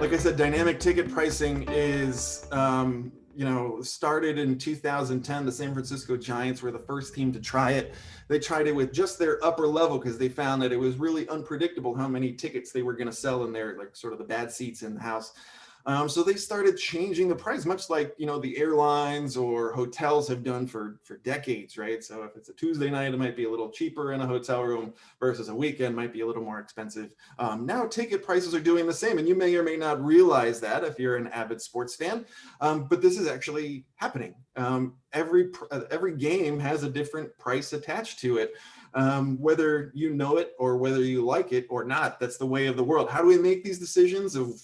Like I said, dynamic ticket pricing is, started in 2010. The San Francisco Giants were the first team to try it. They tried it with just their upper level because they found that it was really unpredictable how many tickets they were going to sell in their, like, sort of the bad seats in the house. So they started changing the price, much like, the airlines or hotels have done for decades, right? So if it's a Tuesday night, it might be a little cheaper in a hotel room versus a weekend might be a little more expensive. Now ticket prices are doing the same, and you may or may not realize that if you're an avid sports fan, but this is actually happening. Every game has a different price attached to it. Whether you know it or whether you like it or not, that's the way of the world. How do we make these decisions of,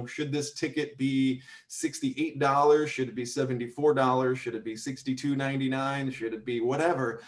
should this ticket be $68? Should it be $74? Should it be $62.99? Should it be whatever?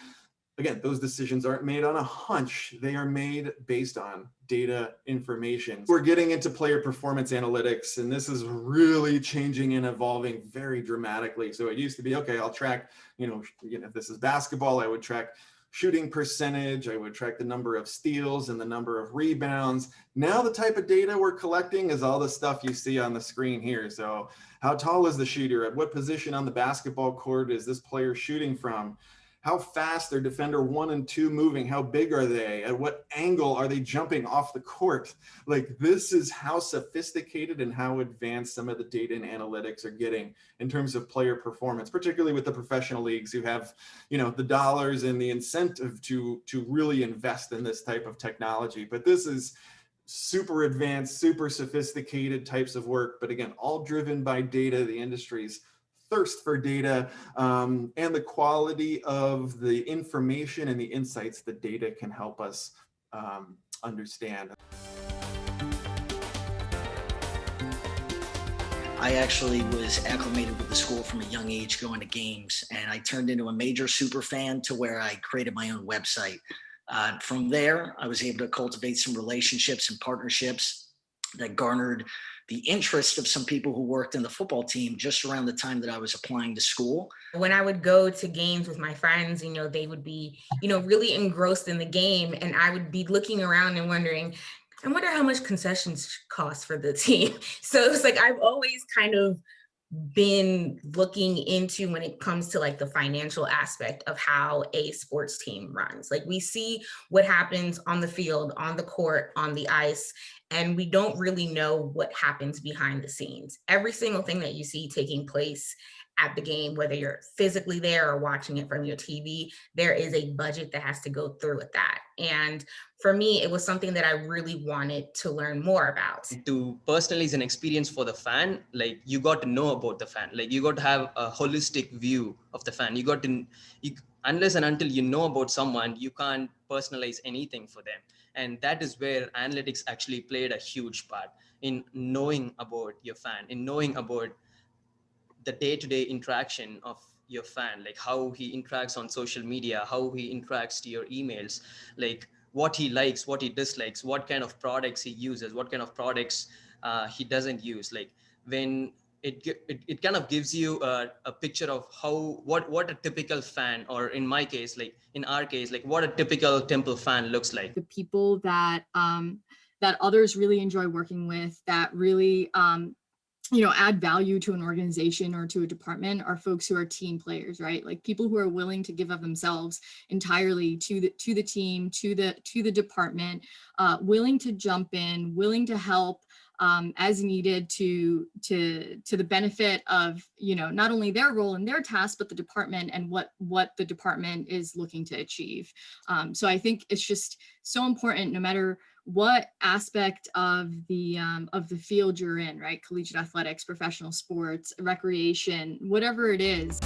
Again, those decisions aren't made on a hunch. They are made based on data information. We're getting into player performance analytics, and this is really changing and evolving very dramatically. So it used to be, okay, I'll track, if this is basketball, I would track shooting percentage, I would track the number of steals and the number of rebounds. Now the type of data we're collecting is all the stuff you see on the screen here. So how tall is the shooter? At what position on the basketball court is this player shooting from? How fast are defender 1 and 2 moving? How big are they? At what angle are they jumping off the court? Like, this is how sophisticated and how advanced some of the data and analytics are getting in terms of player performance, particularly with the professional leagues who have, the dollars and the incentive to really invest in this type of technology. But this is super advanced, super sophisticated types of work. But again, all driven by data, the industry's thirst for data, and the quality of the information and the insights the data can help us understand. I actually was acclimated with the school from a young age, going to games, and I turned into a major super fan to where I created my own website. From there, I was able to cultivate some relationships and partnerships that garnered the interest of some people who worked in the football team just around the time that I was applying to school. When I would go to games with my friends, they would be, really engrossed in the game, and I would be looking around and wondering, I wonder how much concessions cost for the team. So it's like, I've always kind of been looking into, when it comes to like the financial aspect of how a sports team runs. Like, we see what happens on the field, on the court, on the ice, and we don't really know what happens behind the scenes. Every single thing that you see taking place at the game, whether you're physically there or watching it from your TV, there is a budget that has to go through with that. And for me, it was something that I really wanted to learn more about. To personalize an experience for the fan, like, you got to know about the fan. Like, you got to have a holistic view of the fan. Unless and until you know about someone, you can't personalize anything for them. And that is where analytics actually played a huge part in knowing about your fan, in knowing about the day-to-day interaction of your fan, like how he interacts on social media, how he interacts to your emails, like what he likes, what he dislikes, what kind of products he uses, what kind of products he doesn't use. Like, when it kind of gives you a picture of what a typical fan, or in my case, like in our case, like what a typical Temple fan looks like. The people that that others really enjoy working with, that really add value to an organization or to a department, are folks who are team players, right? Like, people who are willing to give of themselves entirely to the team, to the department, willing to jump in, willing to help as needed to the benefit of, not only their role and their task, but the department and what the department is looking to achieve. So I think it's just so important, no matter what aspect of the field you're in, right? Collegiate athletics, professional sports, recreation, whatever it is.